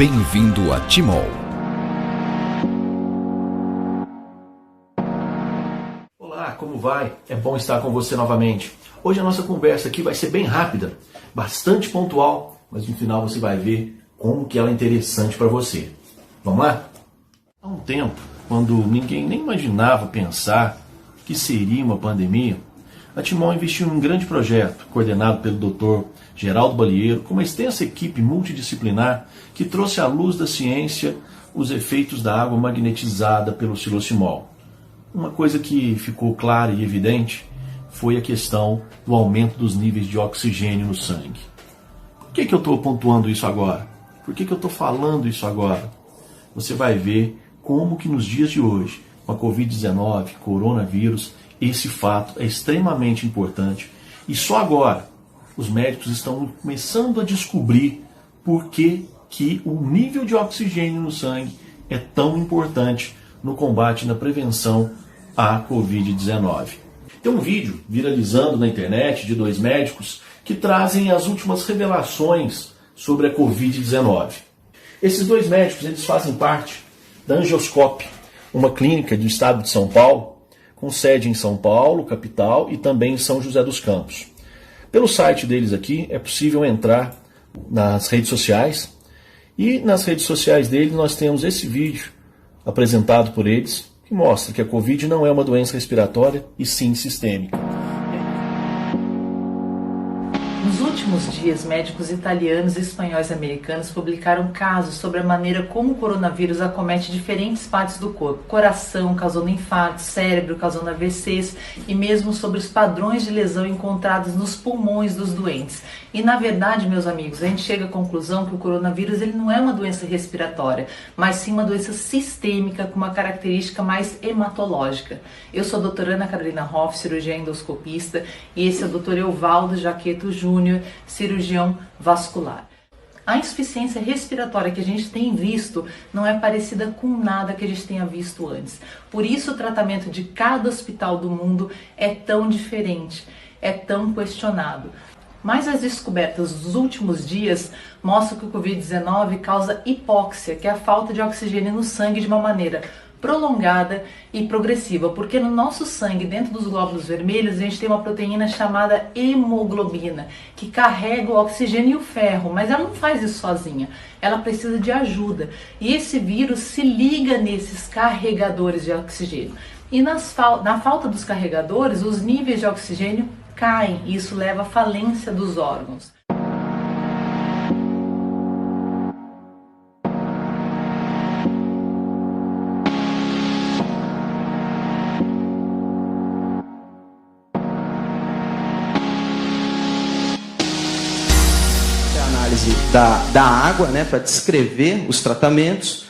Bem-vindo a Timol. Olá, como vai? É bom estar com você novamente. Hoje a nossa conversa aqui vai ser bem rápida, bastante pontual, mas no final você vai ver como que ela é interessante para você. Vamos lá? Há um tempo, quando ninguém nem imaginava pensar que seria uma pandemia, a Timol investiu em um grande projeto, coordenado pelo Dr. Geraldo Balieiro, com uma extensa equipe multidisciplinar que trouxe à luz da ciência os efeitos da água magnetizada pelo xilocimol. Uma coisa que ficou clara e evidente foi a questão do aumento dos níveis de oxigênio no sangue. Por que eu estou pontuando isso agora? Por que eu estou falando isso agora? Você vai ver como que nos dias de hoje, com a Covid-19, coronavírus, esse fato é extremamente importante. E só agora os médicos estão começando a descobrir por que o nível de oxigênio no sangue é tão importante no combate e na prevenção à Covid-19. Tem um vídeo viralizando na internet de dois médicos que trazem as últimas revelações sobre a Covid-19. Esses dois médicos eles fazem parte da Angioscope, uma clínica do estado de São Paulo, com sede em São Paulo, capital, e também em São José dos Campos. Pelo site deles aqui é possível entrar nas redes sociais, e nas redes sociais deles nós temos esse vídeo apresentado por eles, que mostra que a Covid não é uma doença respiratória, e sim sistêmica. Nos últimos dias, médicos italianos, espanhóis e americanos publicaram casos sobre a maneira como o coronavírus acomete diferentes partes do corpo. Coração, causando infartos, cérebro, causando AVCs e mesmo sobre os padrões de lesão encontrados nos pulmões dos doentes. E na verdade, meus amigos, a gente chega à conclusão que o coronavírus ele não é uma doença respiratória, mas sim uma doença sistêmica com uma característica mais hematológica. Eu sou a doutora Ana Carolina Hoff, cirurgiã endoscopista, e esse é o doutor Evaldo Jaqueto Júnior, cirurgião vascular. A insuficiência respiratória que a gente tem visto não é parecida com nada que a gente tenha visto antes. Por isso o tratamento de cada hospital do mundo é tão diferente, é tão questionado. Mas as descobertas dos últimos dias mostram que o Covid-19 causa hipóxia, que é a falta de oxigênio no sangue de uma maneira prolongada e progressiva, porque no nosso sangue, dentro dos glóbulos vermelhos, a gente tem uma proteína chamada hemoglobina, que carrega o oxigênio e o ferro, mas ela não faz isso sozinha, ela precisa de ajuda. E esse vírus se liga nesses carregadores de oxigênio. E na falta dos carregadores, os níveis de oxigênio caem, e isso leva à falência dos órgãos. A análise da água, né, para descrever os tratamentos.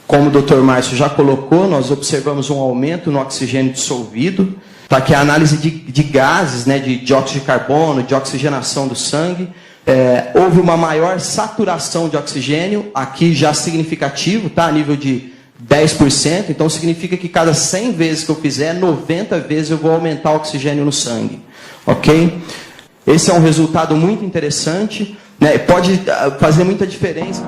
Como o Dr. Márcio já colocou, nós observamos um aumento no oxigênio dissolvido. Tá, que é a análise de gases, né, de dióxido de carbono, de oxigenação do sangue. Houve uma maior saturação de oxigênio, aqui já significativo, tá, a nível de 10%. Então significa que cada 100 vezes que eu fizer, 90 vezes eu vou aumentar o oxigênio no sangue. Ok? Esse é um resultado muito interessante, né, pode fazer muita diferença.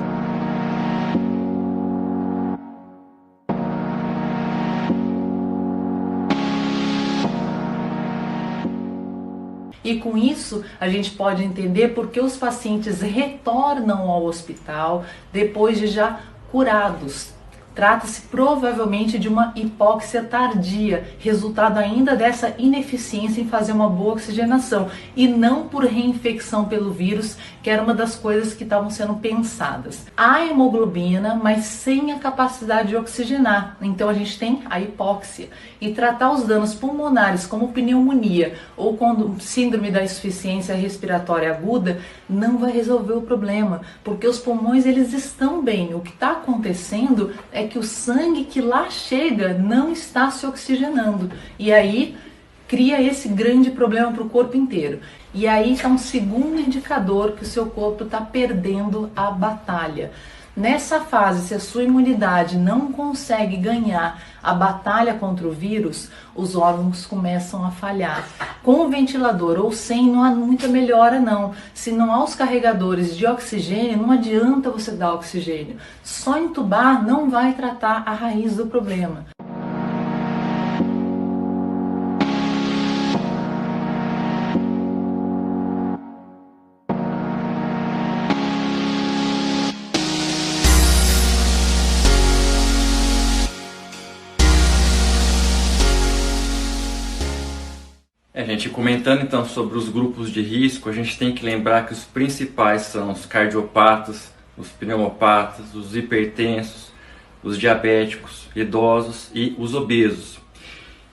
E com isso, a gente pode entender por que os pacientes retornam ao hospital depois de já curados. Trata-se provavelmente de uma hipóxia tardia, resultado ainda dessa ineficiência em fazer uma boa oxigenação, e não por reinfecção pelo vírus, que era uma das coisas que estavam sendo pensadas. Há hemoglobina, mas sem a capacidade de oxigenar, então a gente tem a hipóxia. E tratar os danos pulmonares como pneumonia ou com síndrome da insuficiência respiratória aguda não vai resolver o problema, porque os pulmões eles estão bem. O que está acontecendo é que o sangue que lá chega não está se oxigenando, e aí cria esse grande problema para o corpo inteiro. E aí está um segundo indicador que o seu corpo está perdendo a batalha. Nessa fase, se a sua imunidade não consegue ganhar a batalha contra o vírus, os órgãos começam a falhar. Com o ventilador ou sem, não há muita melhora não. Se não há os carregadores de oxigênio, não adianta você dar oxigênio. Só entubar não vai tratar a raiz do problema. Gente, comentando então sobre os grupos de risco, a gente tem que lembrar que os principais são os cardiopatas, os pneumopatas, os hipertensos, os diabéticos, idosos e os obesos.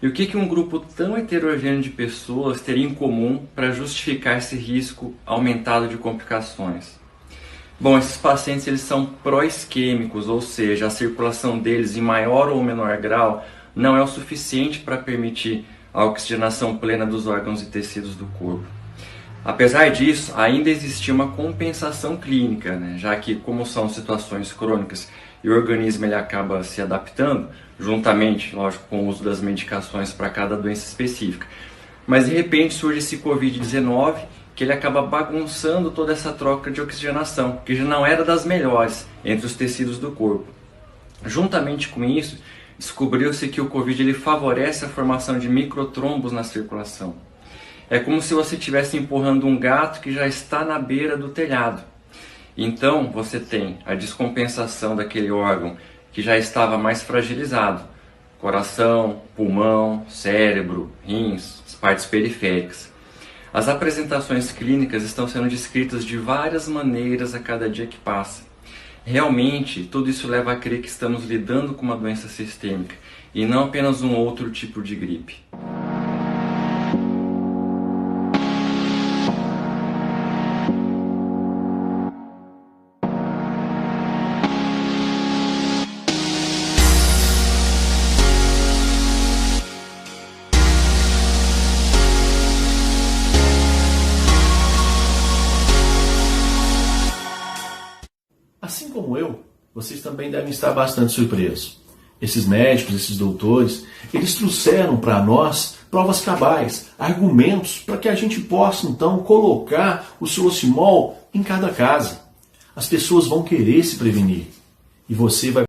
E o que um grupo tão heterogêneo de pessoas teria em comum para justificar esse risco aumentado de complicações? Bom, esses pacientes eles são pró-isquêmicos, ou seja, a circulação deles em maior ou menor grau não é o suficiente para permitir a oxigenação plena dos órgãos e tecidos do corpo. Apesar disso, ainda existia uma compensação clínica, né? Já que, como são situações crônicas e o organismo ele acaba se adaptando, juntamente, lógico, com o uso das medicações para cada doença específica. Mas de repente surge esse Covid-19 que ele acaba bagunçando toda essa troca de oxigenação, que já não era das melhores entre os tecidos do corpo. Juntamente com isso, descobriu-se que o Covid ele favorece a formação de microtrombos na circulação. É como se você estivesse empurrando um gato que já está na beira do telhado. Então você tem a descompensação daquele órgão que já estava mais fragilizado. Coração, pulmão, cérebro, rins, as partes periféricas. As apresentações clínicas estão sendo descritas de várias maneiras a cada dia que passa. Realmente, tudo isso leva a crer que estamos lidando com uma doença sistêmica e não apenas um outro tipo de gripe. Assim como eu, vocês também devem estar bastante surpresos. Esses médicos, esses doutores, eles trouxeram para nós provas cabais, argumentos para que a gente possa então colocar o Sulocimol em cada casa. As pessoas vão querer se prevenir e você vai